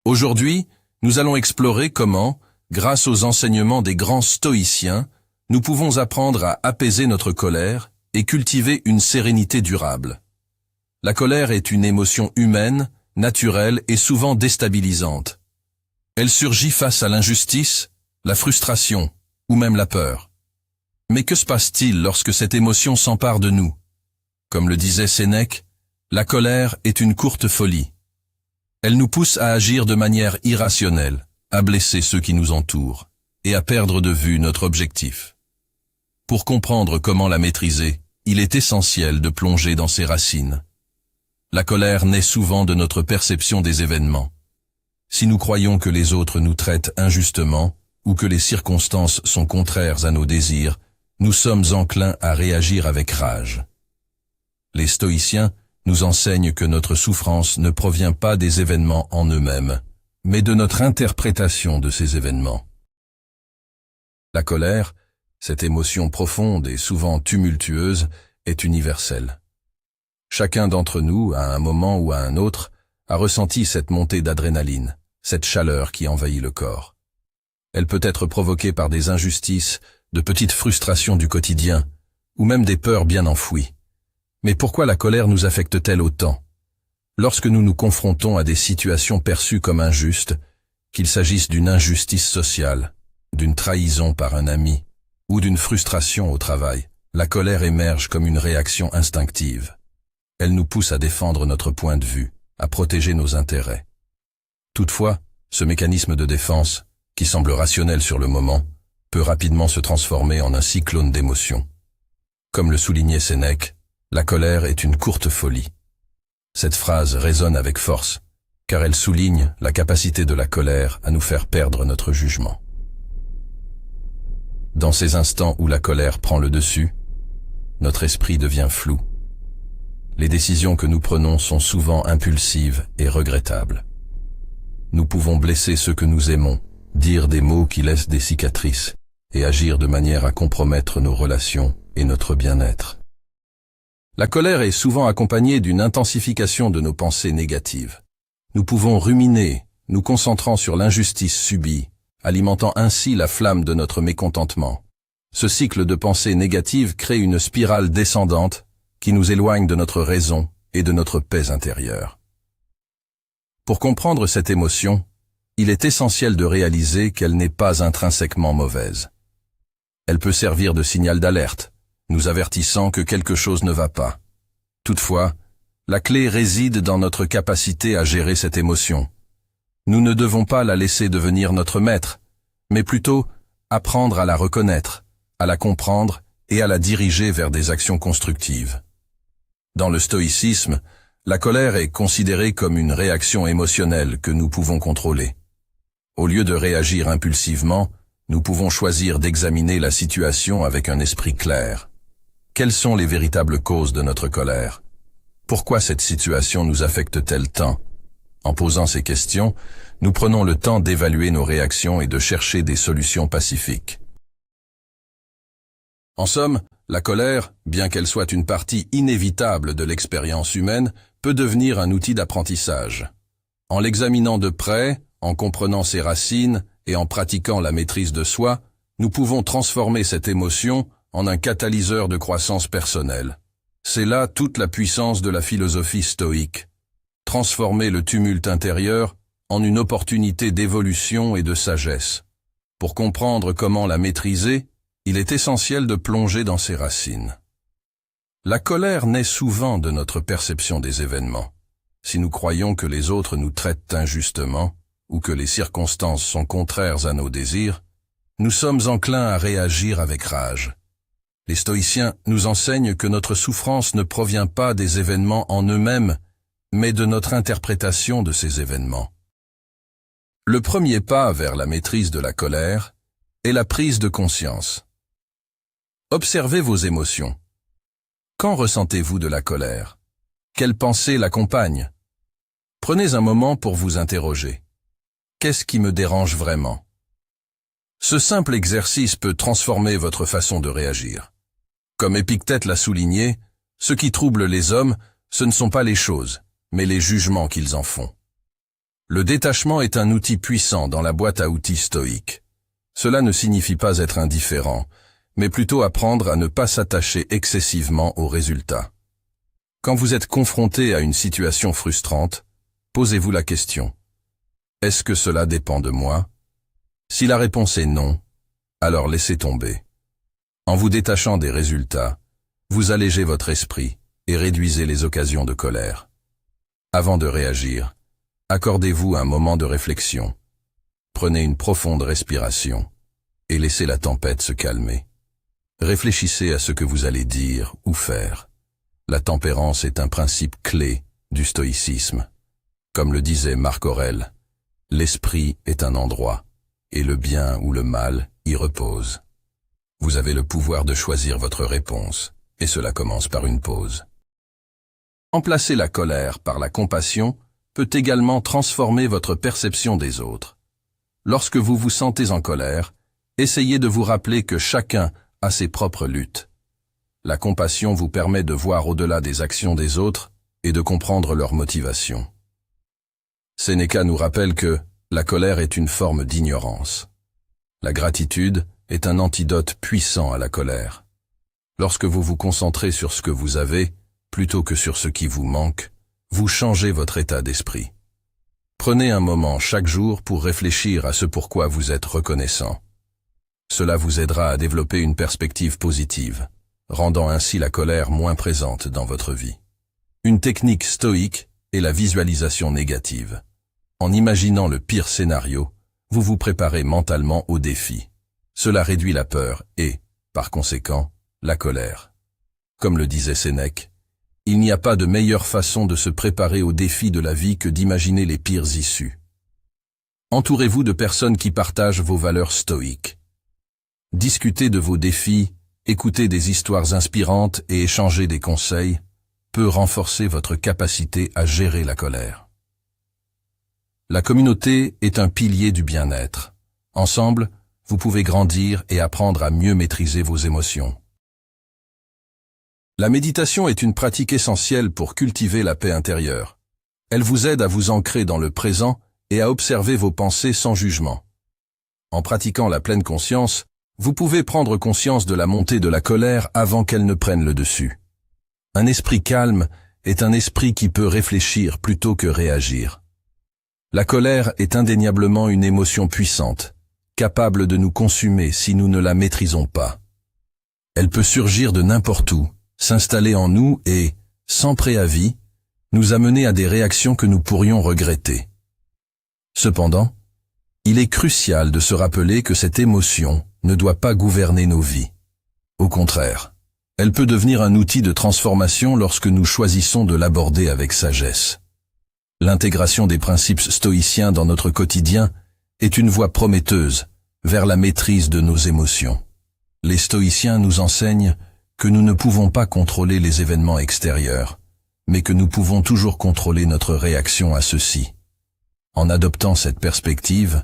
Aujourd'hui, nous allons explorer comment, grâce aux enseignements des grands stoïciens, nous pouvons apprendre à apaiser notre colère et cultiver une sérénité durable. La colère est une émotion humaine, naturelle et souvent déstabilisante. Elle surgit face à l'injustice, la frustration ou même la peur. Mais que se passe-t-il lorsque cette émotion s'empare de nous? Comme le disait Sénèque, la colère est une courte folie. Elle nous pousse à agir de manière irrationnelle, à blesser ceux qui nous entourent et à perdre de vue notre objectif. Pour comprendre comment la maîtriser, il est essentiel de plonger dans ses racines. La colère naît souvent de notre perception des événements. Si nous croyons que les autres nous traitent injustement ou que les circonstances sont contraires à nos désirs, nous sommes enclins à réagir avec rage. Les stoïciens nous enseignent que notre souffrance ne provient pas des événements en eux-mêmes, mais de notre interprétation de ces événements. La colère, cette émotion profonde et souvent tumultueuse, est universelle. Chacun d'entre nous, à un moment ou à un autre, a ressenti cette montée d'adrénaline, cette chaleur qui envahit le corps. Elle peut être provoquée par des injustices, de petites frustrations du quotidien, ou même des peurs bien enfouies. Mais pourquoi la colère nous affecte-t-elle autant? Lorsque nous nous confrontons à des situations perçues comme injustes, qu'il s'agisse d'une injustice sociale, d'une trahison par un ami, ou d'une frustration au travail, la colère émerge comme une réaction instinctive. Elle nous pousse à défendre notre point de vue, à protéger nos intérêts. Toutefois, ce mécanisme de défense, qui semble rationnel sur le moment, peut rapidement se transformer en un cyclone d'émotions. Comme le soulignait Sénèque, la colère est une courte folie. Cette phrase résonne avec force, car elle souligne la capacité de la colère à nous faire perdre notre jugement. Dans ces instants où la colère prend le dessus, notre esprit devient flou. Les décisions que nous prenons sont souvent impulsives et regrettables. Nous pouvons blesser ceux que nous aimons, dire des mots qui laissent des cicatrices, et agir de manière à compromettre nos relations et notre bien-être. La colère est souvent accompagnée d'une intensification de nos pensées négatives. Nous pouvons ruminer, nous concentrant sur l'injustice subie, alimentant ainsi la flamme de notre mécontentement. Ce cycle de pensées négatives crée une spirale descendante qui nous éloigne de notre raison et de notre paix intérieure. Pour comprendre cette émotion, il est essentiel de réaliser qu'elle n'est pas intrinsèquement mauvaise. Elle peut servir de signal d'alerte, nous avertissant que quelque chose ne va pas. Toutefois, la clé réside dans notre capacité à gérer cette émotion. Nous ne devons pas la laisser devenir notre maître, mais plutôt apprendre à la reconnaître, à la comprendre et à la diriger vers des actions constructives. Dans le stoïcisme, la colère est considérée comme une réaction émotionnelle que nous pouvons contrôler. Au lieu de réagir impulsivement, nous pouvons choisir d'examiner la situation avec un esprit clair. Quelles sont les véritables causes de notre colère? Pourquoi cette situation nous affecte-t-elle tant? En posant ces questions, nous prenons le temps d'évaluer nos réactions et de chercher des solutions pacifiques. En somme, la colère, bien qu'elle soit une partie inévitable de l'expérience humaine, peut devenir un outil d'apprentissage. En l'examinant de près, en comprenant ses racines et en pratiquant la maîtrise de soi, nous pouvons transformer cette émotion en un catalyseur de croissance personnelle. C'est là toute la puissance de la philosophie stoïque. Transformer le tumulte intérieur en une opportunité d'évolution et de sagesse. Pour comprendre comment la maîtriser, il est essentiel de plonger dans ses racines. La colère naît souvent de notre perception des événements. Si nous croyons que les autres nous traitent injustement, ou que les circonstances sont contraires à nos désirs, nous sommes enclins à réagir avec rage. Les stoïciens nous enseignent que notre souffrance ne provient pas des événements en eux-mêmes, mais de notre interprétation de ces événements. Le premier pas vers la maîtrise de la colère est la prise de conscience. Observez vos émotions. Quand ressentez-vous de la colère? Quelles pensées l'accompagnent? Prenez un moment pour vous interroger. Qu'est-ce qui me dérange vraiment? Ce simple exercice peut transformer votre façon de réagir. Comme Épictète l'a souligné, ce qui trouble les hommes, ce ne sont pas les choses, mais les jugements qu'ils en font. Le détachement est un outil puissant dans la boîte à outils stoïque. Cela ne signifie pas être indifférent, mais plutôt apprendre à ne pas s'attacher excessivement aux résultats. Quand vous êtes confronté à une situation frustrante, posez-vous la question: est-ce que cela dépend de moi? Si la réponse est non, alors laissez tomber. En vous détachant des résultats, vous allégez votre esprit et réduisez les occasions de colère. Avant de réagir, accordez-vous un moment de réflexion. Prenez une profonde respiration et laissez la tempête se calmer. Réfléchissez à ce que vous allez dire ou faire. La tempérance est un principe clé du stoïcisme. Comme le disait Marc Aurèle, l'esprit est un endroit, et le bien ou le mal y repose. Vous avez le pouvoir de choisir votre réponse, et cela commence par une pause. Remplacer la colère par la compassion peut également transformer votre perception des autres. Lorsque vous vous sentez en colère, essayez de vous rappeler que chacun a ses propres luttes. La compassion vous permet de voir au-delà des actions des autres et de comprendre leurs motivations. Sénéca nous rappelle que la colère est une forme d'ignorance. La gratitude est un antidote puissant à la colère. Lorsque vous vous concentrez sur ce que vous avez, plutôt que sur ce qui vous manque, vous changez votre état d'esprit. Prenez un moment chaque jour pour réfléchir à ce pourquoi vous êtes reconnaissant. Cela vous aidera à développer une perspective positive, rendant ainsi la colère moins présente dans votre vie. Une technique stoïque est la visualisation négative. En imaginant le pire scénario, vous vous préparez mentalement au défi. Cela réduit la peur et, par conséquent, la colère. Comme le disait Sénèque, il n'y a pas de meilleure façon de se préparer aux défis de la vie que d'imaginer les pires issues. Entourez-vous de personnes qui partagent vos valeurs stoïques. Discuter de vos défis, écouter des histoires inspirantes et échanger des conseils peut renforcer votre capacité à gérer la colère. La communauté est un pilier du bien-être. Ensemble, vous pouvez grandir et apprendre à mieux maîtriser vos émotions. La méditation est une pratique essentielle pour cultiver la paix intérieure. Elle vous aide à vous ancrer dans le présent et à observer vos pensées sans jugement. En pratiquant la pleine conscience, vous pouvez prendre conscience de la montée de la colère avant qu'elle ne prenne le dessus. Un esprit calme est un esprit qui peut réfléchir plutôt que réagir. La colère est indéniablement une émotion puissante, capable de nous consumer si nous ne la maîtrisons pas. Elle peut surgir de n'importe où, s'installer en nous et, sans préavis, nous amener à des réactions que nous pourrions regretter. Cependant, il est crucial de se rappeler que cette émotion ne doit pas gouverner nos vies. Au contraire, elle peut devenir un outil de transformation lorsque nous choisissons de l'aborder avec sagesse. L'intégration des principes stoïciens dans notre quotidien est une voie prometteuse vers la maîtrise de nos émotions. Les stoïciens nous enseignent que nous ne pouvons pas contrôler les événements extérieurs, mais que nous pouvons toujours contrôler notre réaction à ceux-ci. En adoptant cette perspective,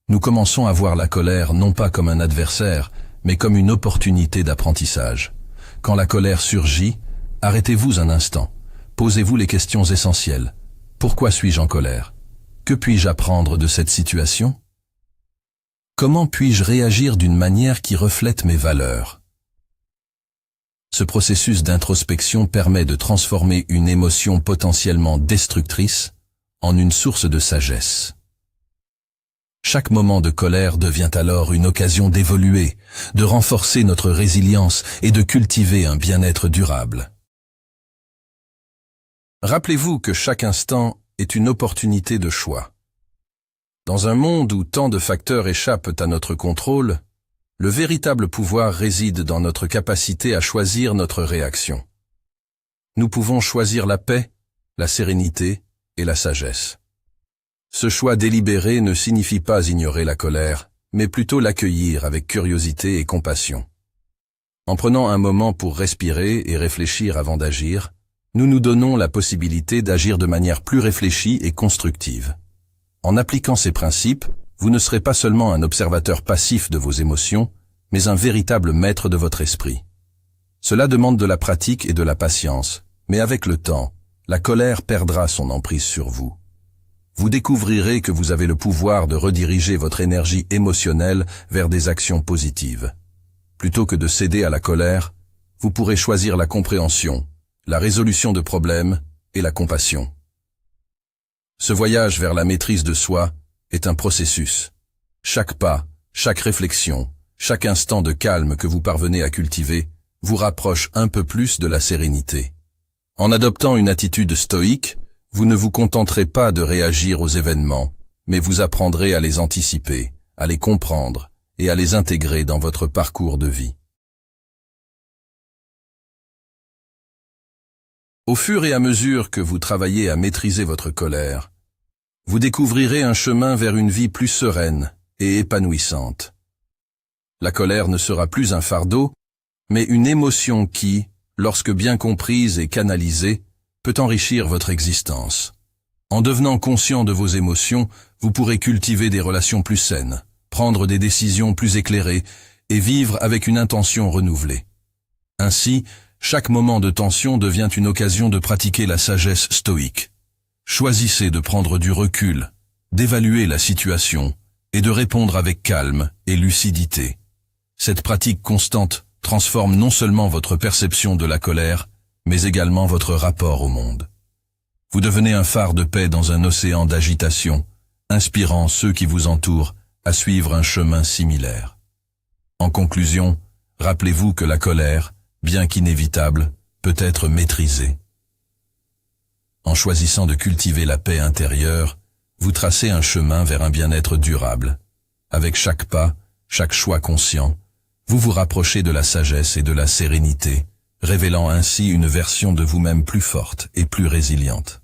nous commençons à voir la colère non pas comme un adversaire, mais comme une opportunité d'apprentissage. Quand la colère surgit, arrêtez-vous un instant. Posez-vous les questions essentielles. Pourquoi suis-je en colère? Que puis-je apprendre de cette situation? Comment puis-je réagir d'une manière qui reflète mes valeurs? Ce processus d'introspection permet de transformer une émotion potentiellement destructrice en une source de sagesse. Chaque moment de colère devient alors une occasion d'évoluer, de renforcer notre résilience et de cultiver un bien-être durable. Rappelez-vous que chaque instant est une opportunité de choix. Dans un monde où tant de facteurs échappent à notre contrôle, le véritable pouvoir réside dans notre capacité à choisir notre réaction. Nous pouvons choisir la paix, la sérénité et la sagesse. Ce choix délibéré ne signifie pas ignorer la colère, mais plutôt l'accueillir avec curiosité et compassion. En prenant un moment pour respirer et réfléchir avant d'agir, nous nous donnons la possibilité d'agir de manière plus réfléchie et constructive. En appliquant ces principes, vous ne serez pas seulement un observateur passif de vos émotions, mais un véritable maître de votre esprit. Cela demande de la pratique et de la patience, mais avec le temps, la colère perdra son emprise sur vous. vous découvrirez que vous avez le pouvoir de rediriger votre énergie émotionnelle vers des actions positives. Plutôt que de céder à la colère, vous pourrez choisir la compréhension, la résolution de problèmes et la compassion. Ce voyage vers la maîtrise de soi est un processus. Chaque pas, chaque réflexion, chaque instant de calme que vous parvenez à cultiver vous rapproche un peu plus de la sérénité. En adoptant une attitude stoïque, vous ne vous contenterez pas de réagir aux événements, mais vous apprendrez à les anticiper, à les comprendre et à les intégrer dans votre parcours de vie. Au fur et à mesure que vous travaillez à maîtriser votre colère, vous découvrirez un chemin vers une vie plus sereine et épanouissante. La colère ne sera plus un fardeau, mais une émotion qui, lorsque bien comprise et canalisée, peut enrichir votre existence. En devenant conscient de vos émotions, vous pourrez cultiver des relations plus saines, prendre des décisions plus éclairées et vivre avec une intention renouvelée. Ainsi, chaque moment de tension devient une occasion de pratiquer la sagesse stoïque. Choisissez de prendre du recul, d'évaluer la situation et de répondre avec calme et lucidité. Cette pratique constante transforme non seulement votre perception de la colère, mais également votre rapport au monde. Vous devenez un phare de paix dans un océan d'agitation, inspirant ceux qui vous entourent à suivre un chemin similaire. En conclusion, rappelez-vous que la colère, bien qu'inévitable, peut être maîtrisée. En choisissant de cultiver la paix intérieure, vous tracez un chemin vers un bien-être durable. Avec chaque pas, chaque choix conscient, vous vous rapprochez de la sagesse et de la sérénité, révélant ainsi une version de vous-même plus forte et plus résiliente.